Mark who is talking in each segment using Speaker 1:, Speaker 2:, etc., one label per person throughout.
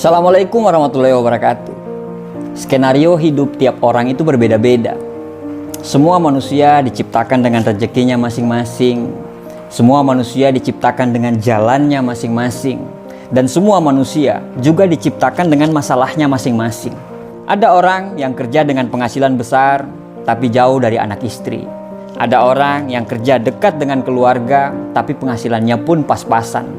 Speaker 1: Assalamualaikum warahmatullahi wabarakatuh. Skenario hidup tiap orang itu berbeda-beda. Semua manusia diciptakan dengan rezekinya masing-masing. Semua manusia diciptakan dengan jalannya masing-masing. Dan semua manusia juga diciptakan dengan masalahnya masing-masing. Ada orang yang kerja dengan penghasilan besar, tapi jauh dari anak istri. Ada orang yang kerja dekat dengan keluarga, tapi penghasilannya pun pas-pasan.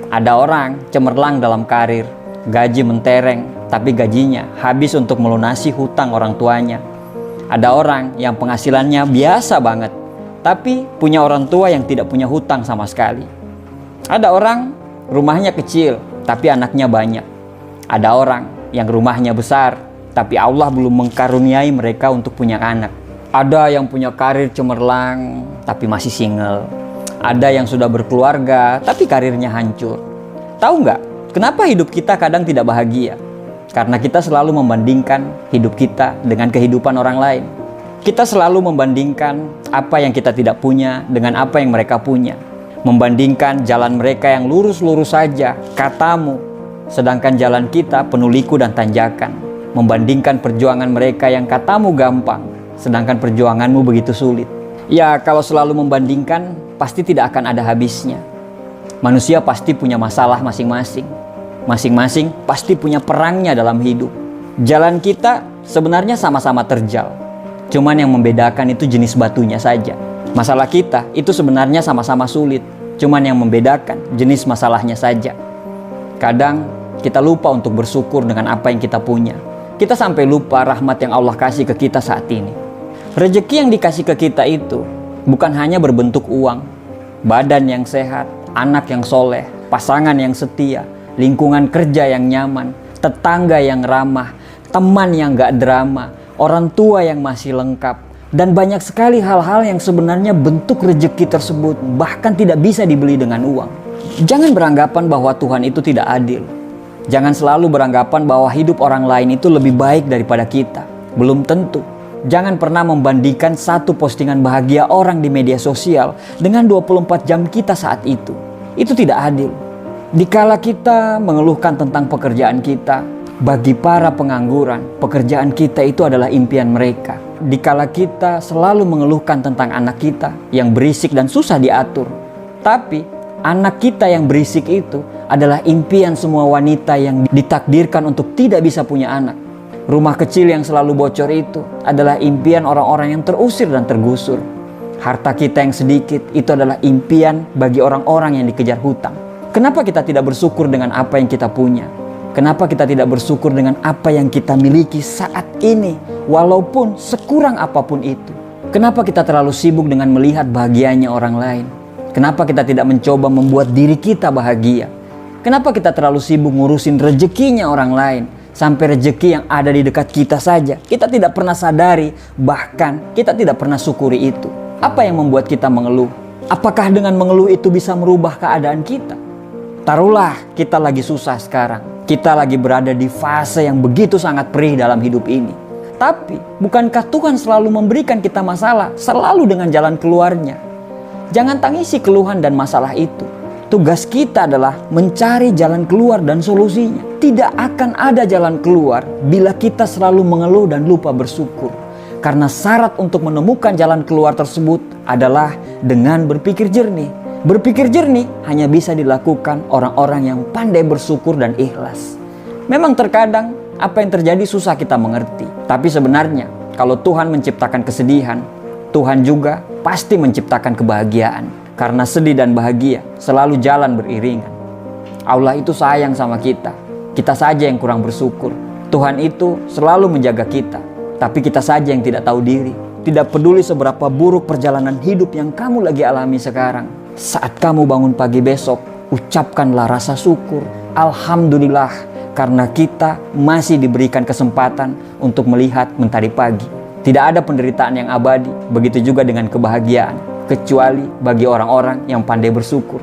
Speaker 1: Ada orang cemerlang dalam karir, gaji mentereng, tapi gajinya habis untuk melunasi hutang orang tuanya. Ada orang yang penghasilannya biasa banget, tapi punya orang tua yang tidak punya hutang sama sekali. Ada orang rumahnya kecil, tapi anaknya banyak. Ada orang yang rumahnya besar, tapi Allah belum mengkaruniai mereka untuk punya anak. Ada yang punya karir cemerlang, tapi masih single. Ada yang sudah berkeluarga, tapi karirnya hancur. Tahu nggak? Kenapa hidup kita kadang tidak bahagia? Karena kita selalu membandingkan hidup kita dengan kehidupan orang lain. Kita selalu membandingkan apa yang kita tidak punya dengan apa yang mereka punya. Membandingkan jalan mereka yang lurus-lurus saja, katamu, sedangkan jalan kita penuh liku dan tanjakan. Membandingkan perjuangan mereka yang katamu gampang, sedangkan perjuanganmu begitu sulit. Ya, kalau selalu membandingkan, pasti tidak akan ada habisnya. Manusia pasti punya masalah masing-masing. Masing-masing pasti punya perangnya dalam hidup. Jalan kita sebenarnya sama-sama terjal. Cuman yang membedakan itu jenis batunya saja. Masalah kita itu sebenarnya sama-sama sulit. Cuman yang membedakan jenis masalahnya saja. Kadang kita lupa untuk bersyukur dengan apa yang kita punya. Kita sampai lupa rahmat yang Allah kasih ke kita saat ini. Rezeki yang dikasih ke kita itu bukan hanya berbentuk uang, badan yang sehat, anak yang soleh, pasangan yang setia, lingkungan kerja yang nyaman, tetangga yang ramah, teman yang gak drama, orang tua yang masih lengkap, dan banyak sekali hal-hal yang sebenarnya bentuk rezeki tersebut bahkan tidak bisa dibeli dengan uang. Jangan beranggapan bahwa Tuhan itu tidak adil. Jangan selalu beranggapan bahwa hidup orang lain itu lebih baik daripada kita. Belum tentu. Jangan pernah membandingkan satu postingan bahagia orang di media sosial dengan 24 jam kita saat itu. Itu tidak adil. Dikala kita mengeluhkan tentang pekerjaan kita, bagi para pengangguran, pekerjaan kita itu adalah impian mereka. Dikala kita selalu mengeluhkan tentang anak kita yang berisik dan susah diatur, tapi anak kita yang berisik itu adalah impian semua wanita yang ditakdirkan untuk tidak bisa punya anak. Rumah kecil yang selalu bocor itu adalah impian orang-orang yang terusir dan tergusur. Harta kita yang sedikit itu adalah impian bagi orang-orang yang dikejar hutang. Kenapa kita tidak bersyukur dengan apa yang kita punya? Kenapa kita tidak bersyukur dengan apa yang kita miliki saat ini, walaupun sekurang apapun itu? Kenapa kita terlalu sibuk dengan melihat bahagianya orang lain? Kenapa kita tidak mencoba membuat diri kita bahagia? Kenapa kita terlalu sibuk ngurusin rezekinya orang lain? Sampai rezeki yang ada di dekat kita saja kita tidak pernah sadari, bahkan kita tidak pernah syukuri itu. Apa yang membuat kita mengeluh? Apakah dengan mengeluh itu bisa merubah keadaan kita? Taruhlah kita lagi susah sekarang. Kita lagi berada di fase yang begitu sangat perih dalam hidup ini. Tapi bukankah Tuhan selalu memberikan kita masalah, selalu dengan jalan keluarnya? Jangan tangisi keluhan dan masalah itu. Tugas kita adalah mencari jalan keluar dan solusinya. Tidak akan ada jalan keluar bila kita selalu mengeluh dan lupa bersyukur. Karena syarat untuk menemukan jalan keluar tersebut adalah dengan berpikir jernih. Berpikir jernih hanya bisa dilakukan orang-orang yang pandai bersyukur dan ikhlas. Memang terkadang apa yang terjadi susah kita mengerti. Tapi sebenarnya kalau Tuhan menciptakan kesedihan, Tuhan juga pasti menciptakan kebahagiaan. Karena sedih dan bahagia selalu jalan beriringan. Allah itu sayang sama kita. Kita saja yang kurang bersyukur. Tuhan itu selalu menjaga kita. Tapi kita saja yang tidak tahu diri. Tidak peduli seberapa buruk perjalanan hidup yang kamu lagi alami sekarang. Saat kamu bangun pagi besok, ucapkanlah rasa syukur. Alhamdulillah, karena kita masih diberikan kesempatan untuk melihat mentari pagi. Tidak ada penderitaan yang abadi, begitu juga dengan kebahagiaan. Kecuali bagi orang-orang yang pandai bersyukur.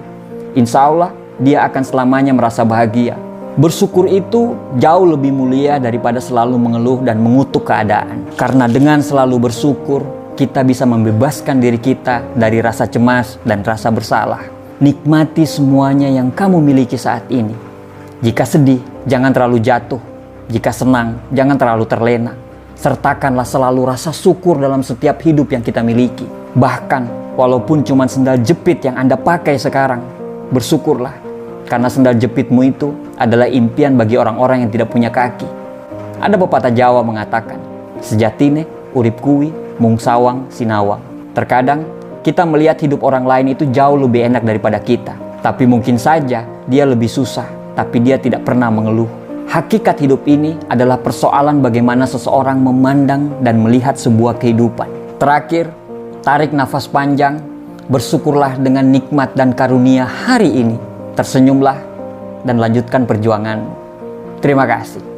Speaker 1: Insya Allah dia akan selamanya merasa bahagia. Bersyukur itu jauh lebih mulia daripada selalu mengeluh dan mengutuk keadaan. Karena dengan selalu bersyukur, kita bisa membebaskan diri kita dari rasa cemas dan rasa bersalah. Nikmati semuanya yang kamu miliki saat ini. Jika sedih, Jangan terlalu jatuh. Jika senang, jangan terlalu terlena. Sertakanlah selalu rasa syukur dalam setiap hidup yang kita miliki. Bahkan, walaupun cuma sendal jepit yang Anda pakai sekarang, bersyukurlah. Karena sendal jepitmu itu adalah impian bagi orang-orang yang tidak punya kaki. Ada pepatah Jawa mengatakan, sejatine urip kuwi mung sawang sinawang. Terkadang, kita melihat hidup orang lain itu jauh lebih enak daripada kita. Tapi mungkin saja dia lebih susah, tapi dia tidak pernah mengeluh. Hakikat hidup ini adalah persoalan bagaimana seseorang memandang dan melihat sebuah kehidupan. Terakhir, tarik nafas panjang, bersyukurlah dengan nikmat dan karunia hari ini. Tersenyumlah dan lanjutkan perjuanganmu. Terima kasih.